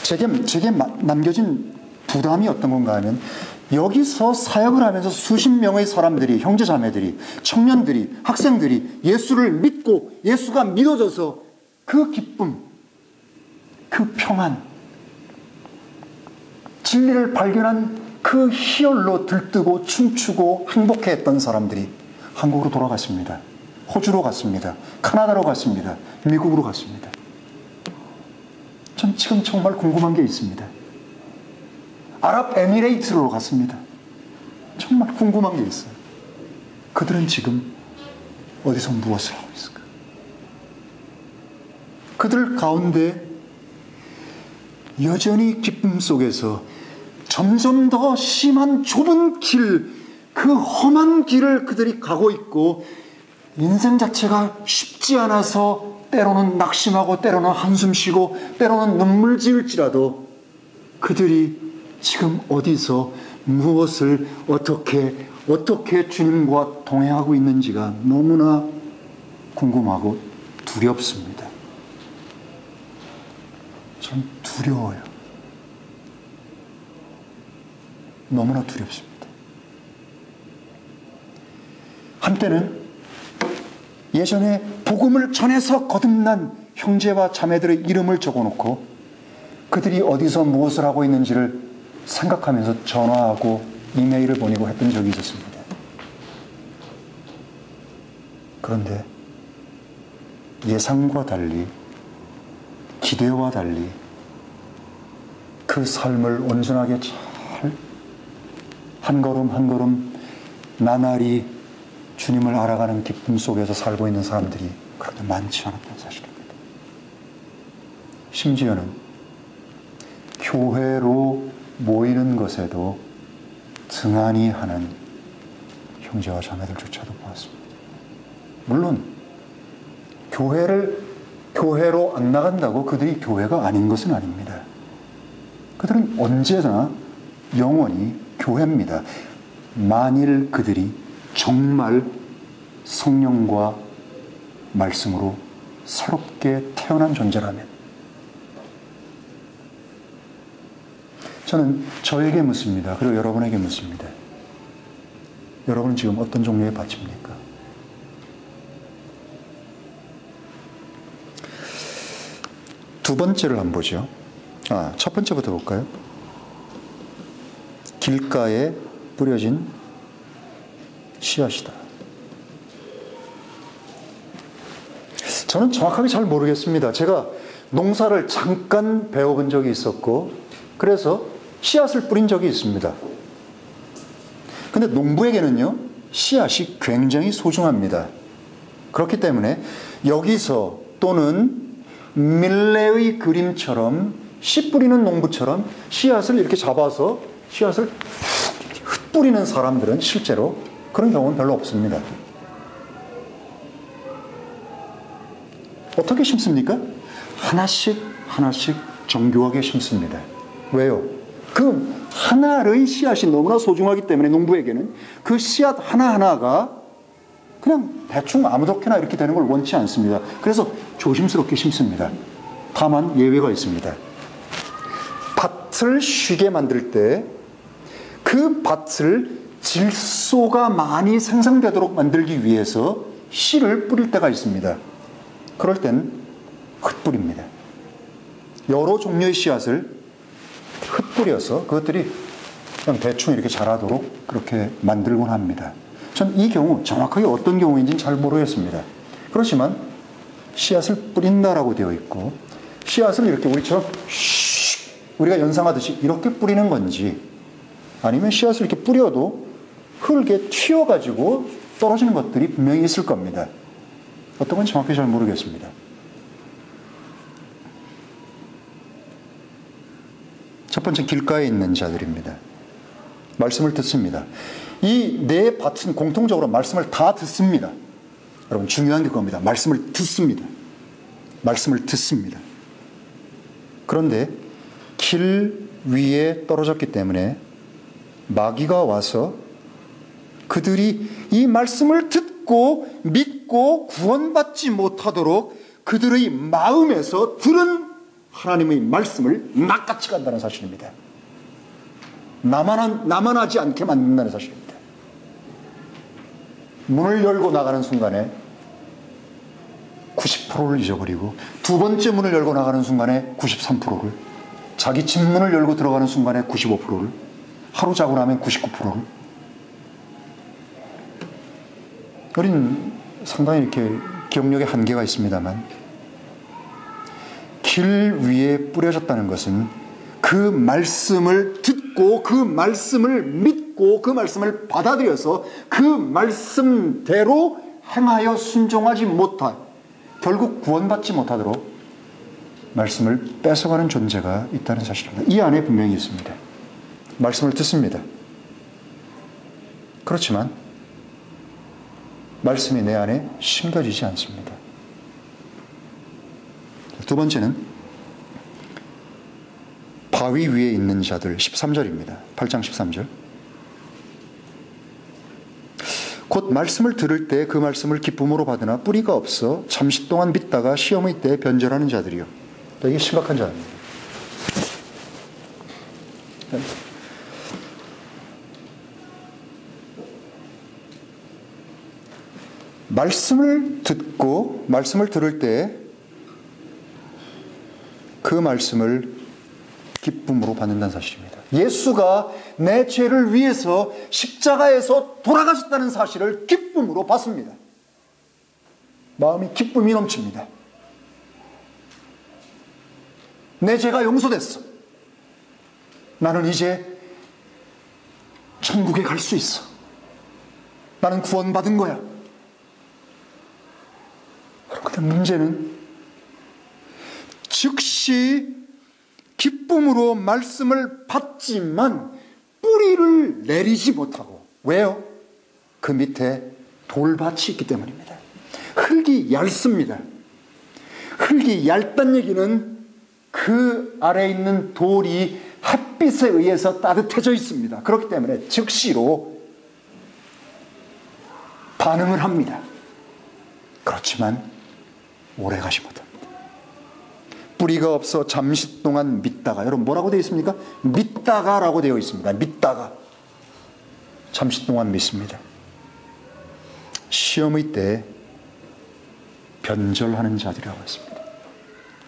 제게 남겨진 부담이 어떤 건가 하면, 여기서 사역을 하면서 수십 명의 사람들이, 형제자매들이, 청년들이, 학생들이 예수를 믿고 예수가 믿어져서 그 기쁨, 그 평안, 진리를 발견한 그 희열로 들뜨고 춤추고 행복해했던 사람들이 한국으로 돌아갔습니다. 호주로 갔습니다. 카나다로 갔습니다. 미국으로 갔습니다. 전 지금 정말 궁금한 게 있습니다. 아랍에미레이트로 갔습니다. 정말 궁금한 게 있어요. 그들은 지금 어디서 무엇을 하고 있을까? 그들 가운데 여전히 기쁨 속에서 점점 더 심한 좁은 길, 그 험한 길을 그들이 가고 있고, 인생 자체가 쉽지 않아서 때로는 낙심하고 때로는 한숨 쉬고 때로는 눈물 지을지라도 그들이 지금 어디서 무엇을 어떻게 주님과 동행하고 있는지가 너무나 궁금하고 두렵습니다. 전 두려워요. 너무나 두렵습니다. 한때는 예전에 복음을 전해서 거듭난 형제와 자매들의 이름을 적어놓고 그들이 어디서 무엇을 하고 있는지를 생각하면서 전화하고 이메일을 보내고 했던 적이 있었습니다. 그런데 예상과 달리, 기대와 달리 그 삶을 온전하게 잘 한 걸음 한 걸음 나날이 주님을 알아가는 기쁨 속에서 살고 있는 사람들이 그렇게 많지 않았다는 사실입니다. 심지어는 교회로 모이는 것에도 등한히 하는 형제와 자매들조차도 보았습니다. 물론 교회로 안 나간다고 그들이 교회가 아닌 것은 아닙니다. 그들은 언제나 영원히 교회입니다. 만일 그들이 정말 성령과 말씀으로 새롭게 태어난 존재라면. 저는 저에게 묻습니다. 그리고 여러분에게 묻습니다. 여러분은 지금 어떤 종류의 밭입니까? 두 번째를 한번 보죠. 첫 번째부터 볼까요? 길가에 뿌려진 씨앗이다. 저는 정확하게 잘 모르겠습니다. 제가 농사를 잠깐 배워본 적이 있었고, 그래서 씨앗을 뿌린 적이 있습니다. 근데 농부에게는요, 씨앗이 굉장히 소중합니다. 그렇기 때문에 여기서 또는 밀레의 그림처럼 씨 뿌리는 농부처럼 씨앗을 이렇게 잡아서 씨앗을 흩뿌리는 사람들은 실제로 그런 경우는 별로 없습니다. 어떻게 심습니까? 하나씩 정교하게 심습니다. 왜요? 그 하나의 씨앗이 너무나 소중하기 때문에 농부에게는 그 씨앗 하나하나가 그냥 대충 아무렇게나 이렇게 되는 걸 원치 않습니다. 그래서 조심스럽게 심습니다. 다만 예외가 있습니다. 밭을 쉬게 만들 때 그 밭을 질소가 많이 생성되도록 만들기 위해서 씨를 뿌릴 때가 있습니다. 그럴 땐 흩뿌립니다. 여러 종류의 씨앗을 흩뿌려서 그것들이 그냥 대충 이렇게 자라도록 그렇게 만들곤 합니다. 전 이 경우 정확하게 어떤 경우인지는 잘 모르겠습니다. 그렇지만 씨앗을 뿌린다라고 되어 있고, 씨앗을 이렇게 우리처럼 우리가 연상하듯이 이렇게 뿌리는 건지, 아니면 씨앗을 이렇게 뿌려도 흙에 튀어가지고 떨어지는 것들이 분명히 있을 겁니다. 어떤 건 정확히 잘 모르겠습니다. 첫 번째, 길가에 있는 자들입니다. 말씀을 듣습니다. 이 네 밭은 공통적으로 말씀을 다 듣습니다. 여러분, 중요한 게 그겁니다. 말씀을 듣습니다. 말씀을 듣습니다. 그런데 길 위에 떨어졌기 때문에 마귀가 와서 그들이 이 말씀을 듣고 믿고 구원받지 못하도록 그들의 마음에서 들은 하나님의 말씀을 낚아채 간다는 사실입니다. 나만 하지 않게 만든다는 사실입니다. 문을 열고 나가는 순간에 90%를 잊어버리고, 두 번째 문을 열고 나가는 순간에 93%를, 자기 집 문을 열고 들어가는 순간에 95%를, 하루 자고 나면 99%를. 우린 상당히 이렇게 기억력에 한계가 있습니다만, 길 위에 뿌려졌다는 것은 그 말씀을 듣고 그 말씀을 믿고 그 말씀을 받아들여서 그 말씀대로 행하여 순종하지 못할, 결국 구원받지 못하도록 말씀을 뺏어가는 존재가 있다는 사실입니다. 이 안에 분명히 있습니다. 말씀을 듣습니다. 그렇지만 말씀이 내 안에 심겨지지 않습니다. 두 번째는 바위 위에 있는 자들, 13절입니다. 8장 13절. 곧 말씀을 들을 때 그 말씀을 기쁨으로 받으나 뿌리가 없어 잠시 동안 믿다가 시험의 때에 변절하는 자들이요. 이게 심각한 자입니다. 말씀을 듣고 말씀을 들을 때 그 말씀을 기쁨으로 받는다는 사실입니다. 예수가 내 죄를 위해서 십자가에서 돌아가셨다는 사실을 기쁨으로 받습니다. 마음이 기쁨이 넘칩니다. 내 죄가 용서됐어. 나는 이제 천국에 갈 수 있어. 나는 구원받은 거야. 그런데 문제는 즉시 기쁨으로 말씀을 받지만 뿌리를 내리지 못하고, 왜요? 그 밑에 돌밭이 있기 때문입니다. 흙이 얇습니다. 흙이 얇다는 얘기는 그 아래에 있는 돌이 햇빛에 의해서 따뜻해져 있습니다. 그렇기 때문에 즉시로 반응을 합니다. 그렇지만 오래 가지 못합니다. 뿌리가 없어 잠시 동안 믿다가, 여러분 뭐라고 되어 있습니까? 믿다가 라고 되어 있습니다. 믿다가 잠시 동안 믿습니다. 시험의 때에 변절하는 자들이라고 했습니다.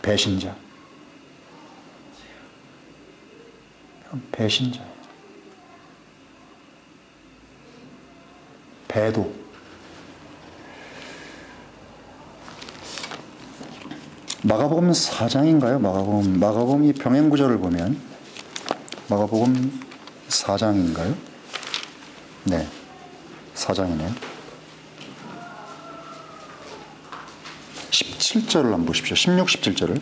배신자. 배신자. 배도. 마가복음 4장인가요? 마가복음 이 병행 구절을 보면 마가복음 4장인가요? 네, 4장이네요. 17절을 한번 보십시오. 16, 17절을.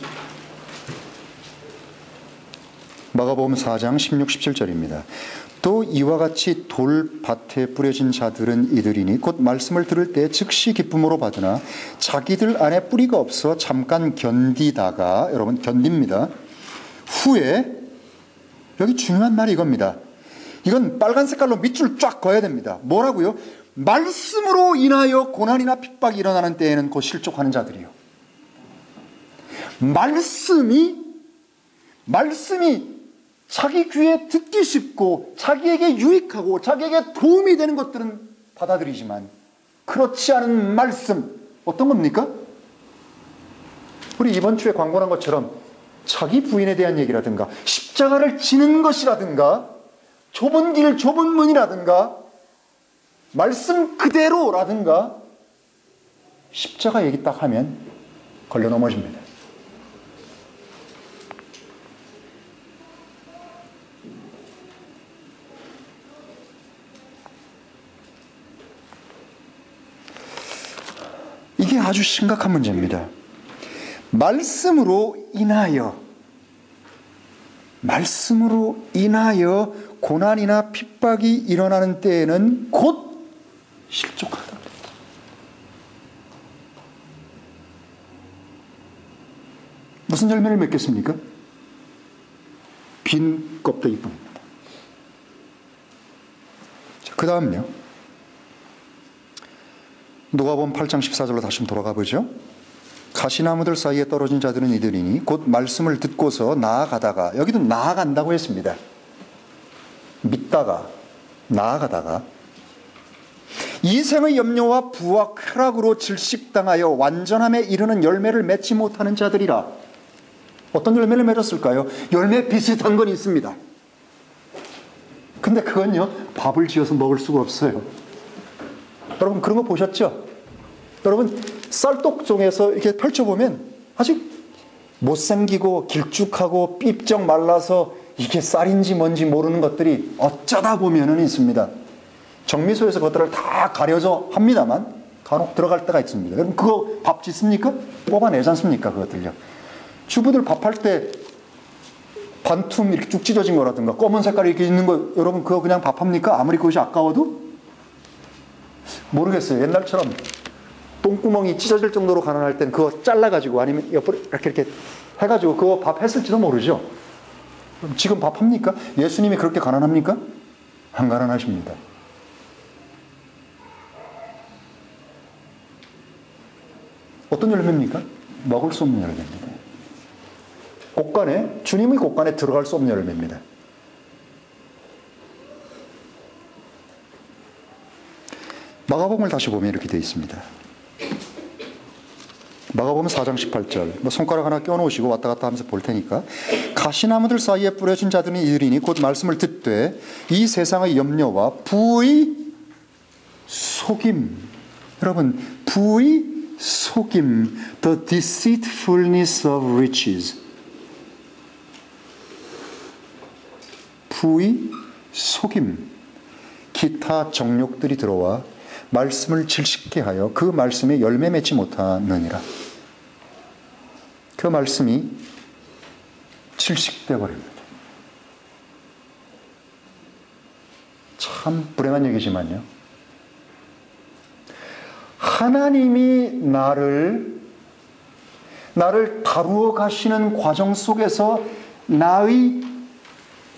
마가복음 4장 16, 17절입니다. 또 이와 같이 돌밭에 뿌려진 자들은 이들이니 곧 말씀을 들을 때 즉시 기쁨으로 받으나 자기들 안에 뿌리가 없어 잠깐 견디다가, 여러분 견딥니다. 후에, 여기 중요한 말이 이겁니다. 이건 빨간 색깔로 밑줄 쫙 그어야 됩니다. 뭐라고요? 말씀으로 인하여 고난이나 핍박이 일어나는 때에는 곧 실족하는 자들이요. 말씀이 자기 귀에 듣기 쉽고 자기에게 유익하고 자기에게 도움이 되는 것들은 받아들이지만 그렇지 않은 말씀, 어떤 겁니까? 우리 이번 주에 광고한 것처럼 자기 부인에 대한 얘기라든가 십자가를 지는 것이라든가 좁은 길 좁은 문이라든가 말씀 그대로라든가 십자가 얘기 딱 하면 걸려 넘어집니다. 이게 아주 심각한 문제입니다. 말씀으로 인하여 고난이나 핍박이 일어나는 때에는 곧 실족하다. 무슨 열매를 맺겠습니까? 빈 껍데기뿐입니다. 그 다음요. 누가복음 8장 14절로 다시 좀 돌아가 보죠. 가시나무들 사이에 떨어진 자들은 이들이니 곧 말씀을 듣고서 나아가다가, 여기도 나아간다고 했습니다. 믿다가 나아가다가 이 생의 염려와 부와 쾌락으로 질식당하여 완전함에 이르는 열매를 맺지 못하는 자들이라. 어떤 열매를 맺었을까요? 열매 비슷한 건 있습니다. 근데 그건요, 밥을 지어서 먹을 수가 없어요. 여러분 그런 거 보셨죠? 여러분 쌀떡종에서 이렇게 펼쳐보면 아주 못생기고 길쭉하고 삐쩍 말라서 이게 쌀인지 뭔지 모르는 것들이 어쩌다 보면은 있습니다. 정미소에서 그것들을 다 가려져 합니다만 간혹 들어갈 때가 있습니다. 여러분 그거 밥 짓습니까? 뽑아내지 않습니까? 그것들요. 주부들 밥할 때 반툼 이렇게 쭉 찢어진 거라든가 검은 색깔이 이렇게 있는 거, 여러분 그거 그냥 밥합니까? 아무리 그것이 아까워도? 모르겠어요. 옛날처럼 똥구멍이 찢어질 정도로 가난할 땐 그거 잘라가지고 아니면 옆으로 이렇게 해가지고 그거 밥 했을지도 모르죠. 지금 밥 합니까? 예수님이 그렇게 가난합니까? 안 가난하십니다. 어떤 열매입니까? 먹을 수 없는 열매입니다. 곳간에, 주님의 곳간에 들어갈 수 없는 열매입니다. 마가복음을 다시 보면 이렇게 되어 있습니다. 마가복음 4장 18절, 손가락 하나 껴놓으시고 왔다 갔다 하면서 볼 테니까, 가시나무들 사이에 뿌려진 자들은 이들이니 곧 말씀을 듣되 이 세상의 염려와 부의 속임, 여러분 부의 속임, the deceitfulness of riches, 부의 속임, 기타 정욕들이 들어와 말씀을 질식케 하여 그 말씀에 열매 맺지 못하느니라. 그 말씀이 질식되어 버립니다. 참 불행한 얘기지만요, 하나님이 나를 다루어 가시는 과정 속에서 나의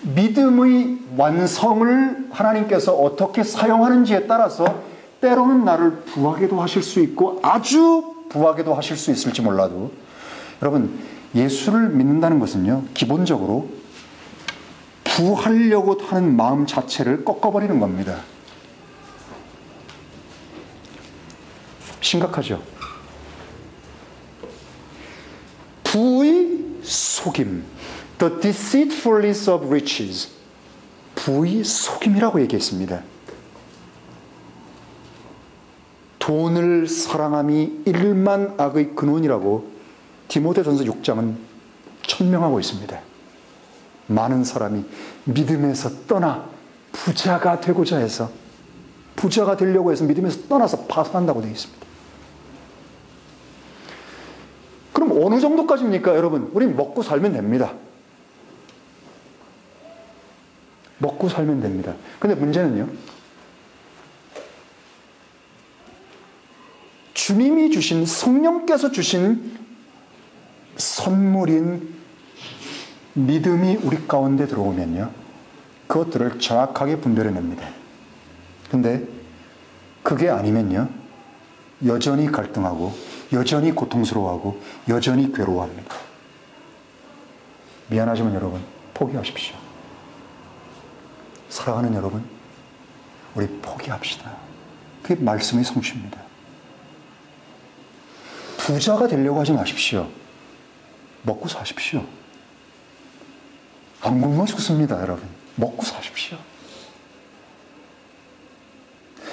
믿음의 완성을 하나님께서 어떻게 사용하는지에 따라서 때로는 나를 부하게도 하실 수 있고 아주 부하게도 하실 수 있을지 몰라도, 여러분 예수를 믿는다는 것은요, 기본적으로 부하려고 하는 마음 자체를 꺾어버리는 겁니다. 심각하죠? 부의 속임, the deceitfulness of riches, 부의 속임이라고 얘기했습니다. 돈을 사랑함이 일만 악의 근원이라고 디모데전서 6장은 천명하고 있습니다. 많은 사람이 믿음에서 떠나 부자가 되고자 해서, 부자가 되려고 해서 믿음에서 떠나서 파산한다고 되어 있습니다. 그럼 어느 정도까지입니까, 여러분? 우린 먹고 살면 됩니다. 먹고 살면 됩니다. 근데 문제는요, 주님이 주신, 성령께서 주신 선물인 믿음이 우리 가운데 들어오면요, 그것들을 정확하게 분별해냅니다. 근데 그게 아니면요, 여전히 갈등하고 여전히 고통스러워하고 여전히 괴로워합니다. 미안하지만 여러분, 포기하십시오. 사랑하는 여러분, 우리 포기합시다. 그게 말씀의 성취입니다. 부자가 되려고 하지 마십시오. 먹고 사십시오. 안 굶어 죽습니다, 여러분. 먹고 사십시오.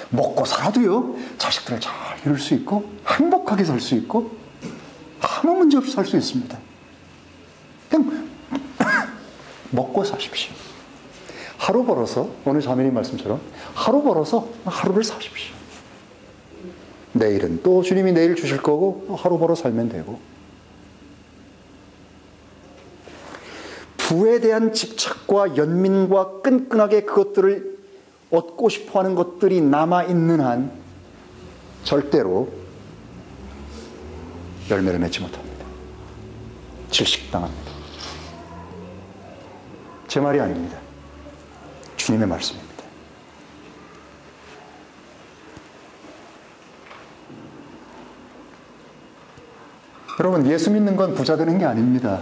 먹고 살아도요, 자식들을 잘 이룰 수 있고 행복하게 살 수 있고 아무 문제 없이 살 수 있습니다. 그냥 먹고 사십시오. 하루 벌어서, 오늘 자매님 말씀처럼 하루 벌어서 하루를 사십시오. 내일은 또 주님이 내일 주실 거고 하루 벌어 살면 되고, 부에 대한 집착과 연민과 끈끈하게 그것들을 얻고 싶어하는 것들이 남아있는 한 절대로 열매를 맺지 못합니다. 질식당합니다. 제 말이 아닙니다. 주님의 말씀입니다. 여러분, 예수 믿는 건 부자 되는 게 아닙니다.